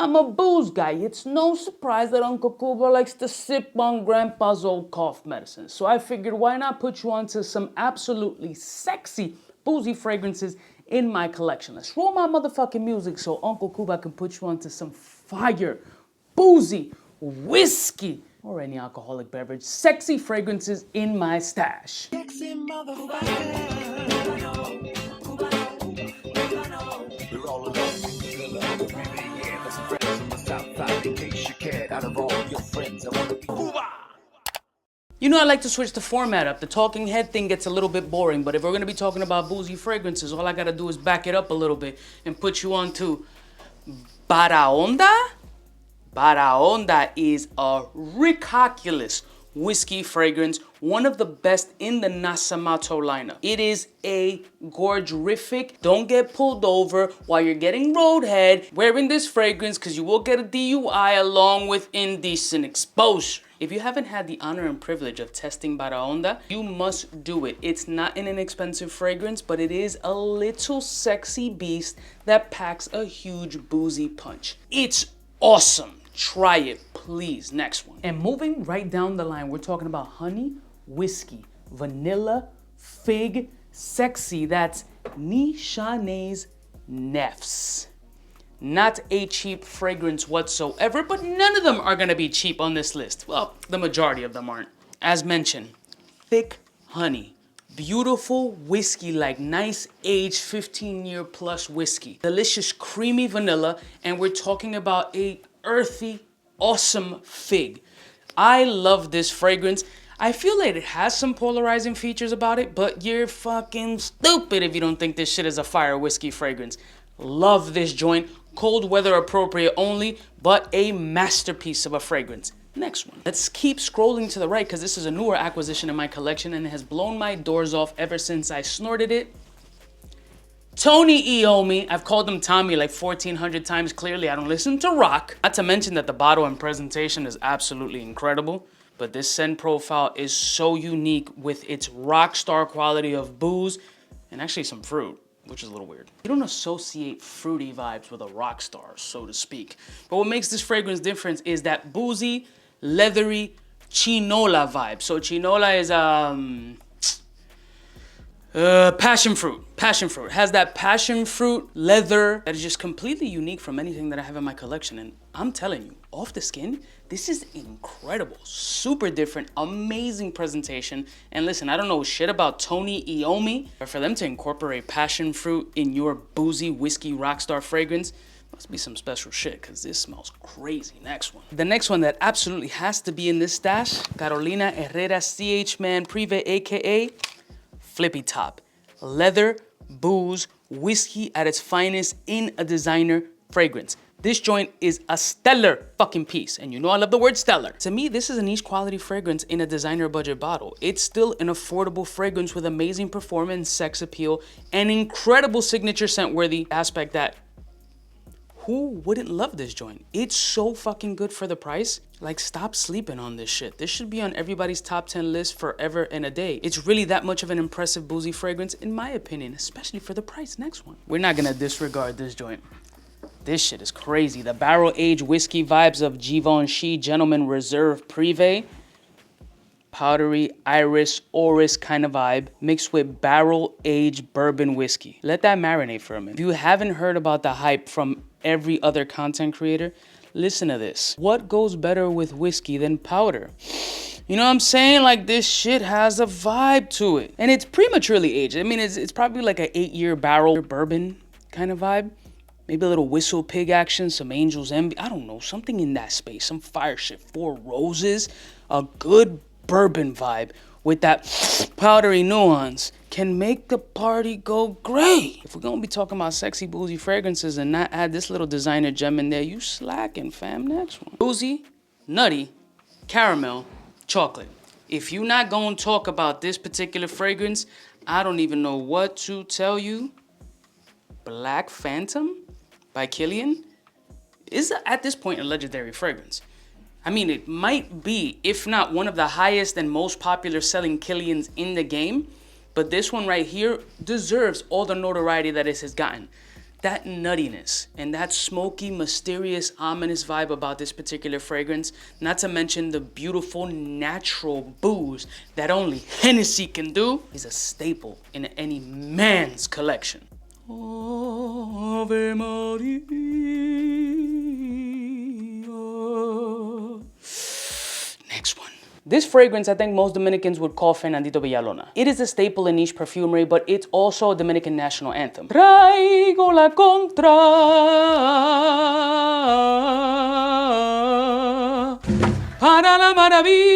I'm a booze guy. It's no surprise that Uncle Cuba likes to sip on Grandpa's old cough medicine. So I figured, why not put you onto some absolutely sexy boozy fragrances in my collection. Let's roll my motherfucking music so Uncle Cuba can put you onto some fire, boozy, whiskey, or any alcoholic beverage, sexy fragrances in my stash. Sexy You know, I like to switch the format up. The talking head thing gets a little bit boring, but if we're gonna be talking about boozy fragrances, all I gotta do is back it up a little bit and put you on to Baraonda. Baraonda is a ridiculous whiskey fragrance, one of the best in the Nasamato lineup. It is a gorgerific. Don't get pulled over while you're getting roadhead wearing this fragrance, because you will get a DUI along with indecent exposure. If you haven't had the honor and privilege of testing Baraonda, you must do it. It's not an inexpensive fragrance, but it is a little sexy beast that packs a huge boozy punch. It's awesome. Try it, please. Next one. And moving right down the line, we're talking about honey, whiskey, vanilla, fig, sexy. That's Nishane's Nefs. Not a cheap fragrance whatsoever, but none of them are gonna be cheap on this list. Well, the majority of them aren't. As mentioned, thick honey, beautiful whiskey, like nice aged 15-year plus whiskey. Delicious creamy vanilla, and we're talking about a earthy, awesome fig. I love this fragrance. I feel like it has some polarizing features about it, but you're fucking stupid if you don't think this shit is a fire whiskey fragrance. Love this joint. Cold weather appropriate only, but a masterpiece of a fragrance. Next one. Let's keep scrolling to the right, because this is a newer acquisition in my collection and it has blown my doors off ever since I snorted it. Tony Iommi. I've called him Tommy like 1,400 times. Clearly, I don't listen to rock. Not to mention that the bottle and presentation is absolutely incredible. But this scent profile is so unique with its rock star quality of booze and actually some fruit, which is a little weird. You don't associate fruity vibes with a rock star, so to speak. But what makes this fragrance different is that boozy, leathery, chinola vibe. So chinola is passion fruit. Passion fruit. It has that passion fruit leather that is just completely unique from anything that I have in my collection. And I'm telling you, off the skin, this is incredible. Super different, amazing presentation. And listen, I don't know shit about Tony Iommi, but for them to incorporate passion fruit in your boozy whiskey rockstar fragrance, must be some special shit, because this smells crazy. Next one. The next one that absolutely has to be in this stash, Carolina Herrera CH Man Prive, aka Flippy Top. Leather, booze, whiskey at its finest in a designer fragrance. This joint is a stellar fucking piece. And you know I love the word stellar. To me, this is a niche quality fragrance in a designer budget bottle. It's still an affordable fragrance with amazing performance, sex appeal, and incredible signature scent worthy aspect that who wouldn't love this joint? It's so fucking good for the price. Like, stop sleeping on this shit. This should be on everybody's top 10 list forever and a day. It's really that much of an impressive boozy fragrance, in my opinion, especially for the price. Next one. We're not gonna disregard this joint. This shit is crazy. The barrel-aged whiskey vibes of Givenchy Gentleman Reserve Prive. Powdery, iris, orris kind of vibe mixed with barrel-aged bourbon whiskey. Let that marinate for a minute. If you haven't heard about the hype from every other content creator, listen to this. What goes better with whiskey than powder? You know what I'm saying? Like, this shit has a vibe to it. And it's prematurely aged. I mean, it's probably like an 8-year barrel bourbon kind of vibe. Maybe a little Whistle Pig action, some Angel's Envy. I don't know, something in that space, some fire shit. 4 Roses, a good bourbon vibe with that powdery nuance can make the party go great. If we're gonna be talking about sexy boozy fragrances and not add this little designer gem in there, you slacking, fam. Next one. Boozy, nutty, caramel, chocolate. If you're not gonna talk about this particular fragrance, I don't even know what to tell you. Black Phantom by Kilian is at this point a legendary fragrance. I mean, it might be, if not one of the highest and most popular selling Kilians in the game, but this one right here deserves all the notoriety that it has gotten. that nuttiness and that smoky, mysterious, ominous vibe about this particular fragrance, not to mention the beautiful, natural booze that only Hennessy can do, is a staple in any man's collection. Ave Maria. Next one. This fragrance, I think most Dominicans would call Fernandito Villalona. It is a staple in niche perfumery, but it's also a Dominican national anthem. Traigo la contra para la maravilla.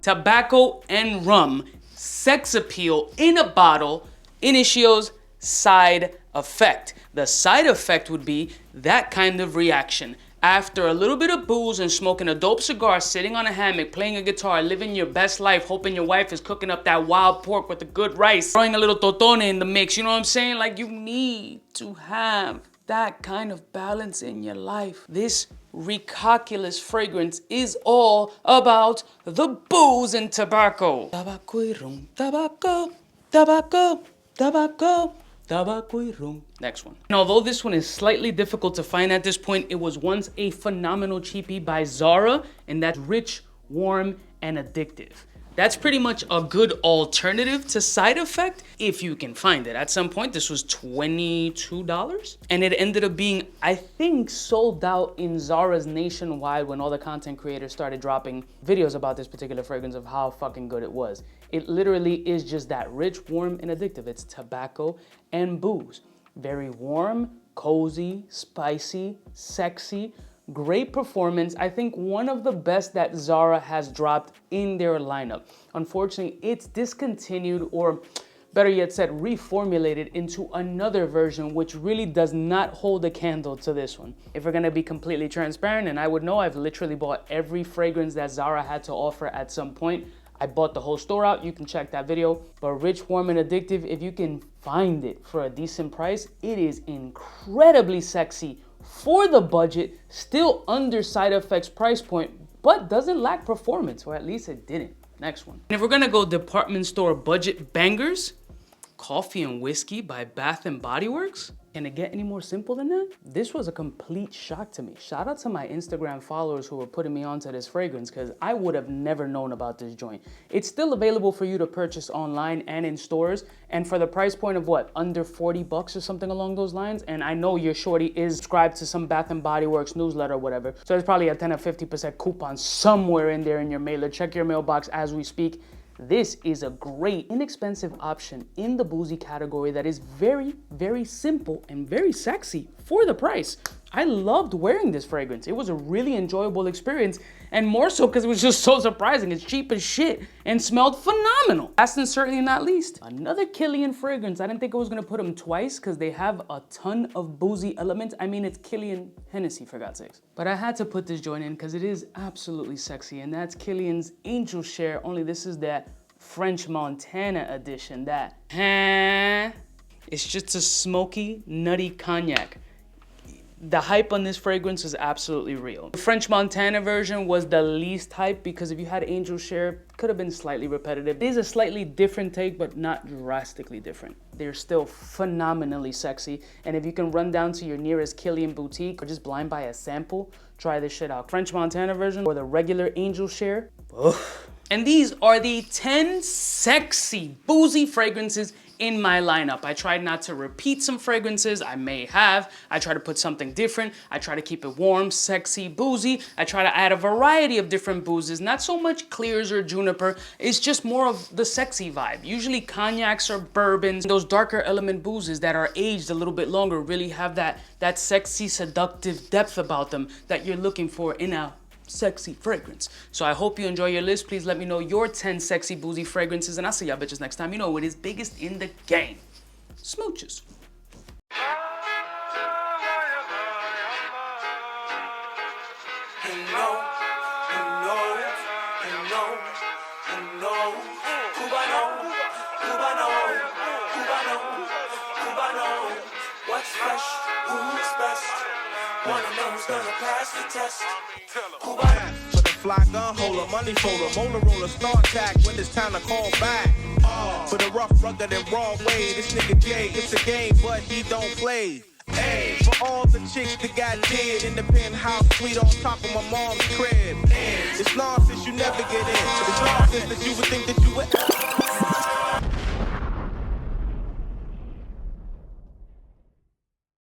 Tobacco and rum. Sex appeal in a bottle. Initio's side effect. The side effect would be that kind of reaction. After a little bit of booze and smoking a dope cigar, sitting on a hammock, playing a guitar, living your best life, hoping your wife is cooking up that wild pork with the good rice, throwing a little totone in the mix, you know what I'm saying? Like, you need to have that kind of balance in your life. This recalculous fragrance is all about the booze and tobacco. Tobacco y rum, tobacco, tobacco, tobacco. Next one. And although this one is slightly difficult to find at this point, it was once a phenomenal cheapie by Zara, and that's rich, warm, and addictive. That's pretty much a good alternative to side effect if you can find it. At some point, this was $22, and it ended up being, I think, sold out in Zara's nationwide when all the content creators started dropping videos about this particular fragrance of how fucking good it was. It literally is just that, rich, warm, and addictive. It's tobacco and booze. Very warm, cozy, spicy, sexy, great performance. I think one of the best that Zara has dropped in their lineup. Unfortunately, it's discontinued, or better yet said, reformulated into another version, which really does not hold a candle to this one. If we're gonna be completely transparent, and I would know, I've literally bought every fragrance that Zara had to offer at some point. I bought the whole store out, you can check that video. But rich, warm, and addictive, if you can find it for a decent price, it is incredibly sexy for the budget, still under side effects price point, but doesn't lack performance, or at least it didn't. Next one. And if we're gonna go department store budget bangers, Coffee and Whiskey by Bath & Body Works. Can it get any more simple than that? This was a complete shock to me. Shout out to my Instagram followers who were putting me onto this fragrance, because I would have never known about this joint. It's still available for you to purchase online and in stores, and for the price point of what, under 40 bucks or something along those lines. And I know your shorty is subscribed to some Bath & Body Works newsletter or whatever, so there's probably a 10 or 50% coupon somewhere in there in your mailer. Check your mailbox as we speak. This is a great, inexpensive option in the boozy category that is very, very simple and very sexy for the price. I loved wearing this fragrance. It was a really enjoyable experience, and more so because it was just so surprising. It's cheap as shit and smelled phenomenal. Last and certainly not least, another Kilian fragrance. I didn't think I was gonna put them twice because they have a ton of boozy elements. I mean, it's Kilian Hennessy, for God's sakes. But I had to put this joint in because it is absolutely sexy, and that's Kilian's Angel Share, only this is that French Montana edition. It's just a smoky, nutty cognac. The hype on this fragrance is absolutely real. The French Montana version was the least hype because if you had Angel Share, it could have been slightly repetitive. It is a slightly different take, but not drastically different. They're still phenomenally sexy. And if you can run down to your nearest Kilian boutique or just blind buy a sample, try this shit out. French Montana version or the regular Angel Share. Oof. And these are the 10 sexy, boozy fragrances in my lineup. I tried not to repeat some fragrances I may have. I try to put something different. I try to keep it warm, sexy, boozy. I try to add a variety of different boozes, not so much clears or juniper. It's just more of the sexy vibe. Usually cognacs or bourbons, those darker element boozes that are aged a little bit longer really have that sexy, seductive depth about them that you're looking for in a sexy fragrance. So I hope you enjoy your list. Please let me know your 10 sexy boozy fragrances, and I'll see y'all bitches next time. You know it is biggest in the game. Smooches. What's fresh? Who's best? Wanna know who's gonna pass the test? Cubaknow. With a fly gun holder, money folder, motor roller, start attack when it's time to call back. For the rough, rugged, and raw way, this nigga Jay, it's a game, but he don't play. Hey, for all the chicks that got dead in the penthouse suite on top of my mom's crib. It's nonsense you never get in. It's nonsense that you would think that you would.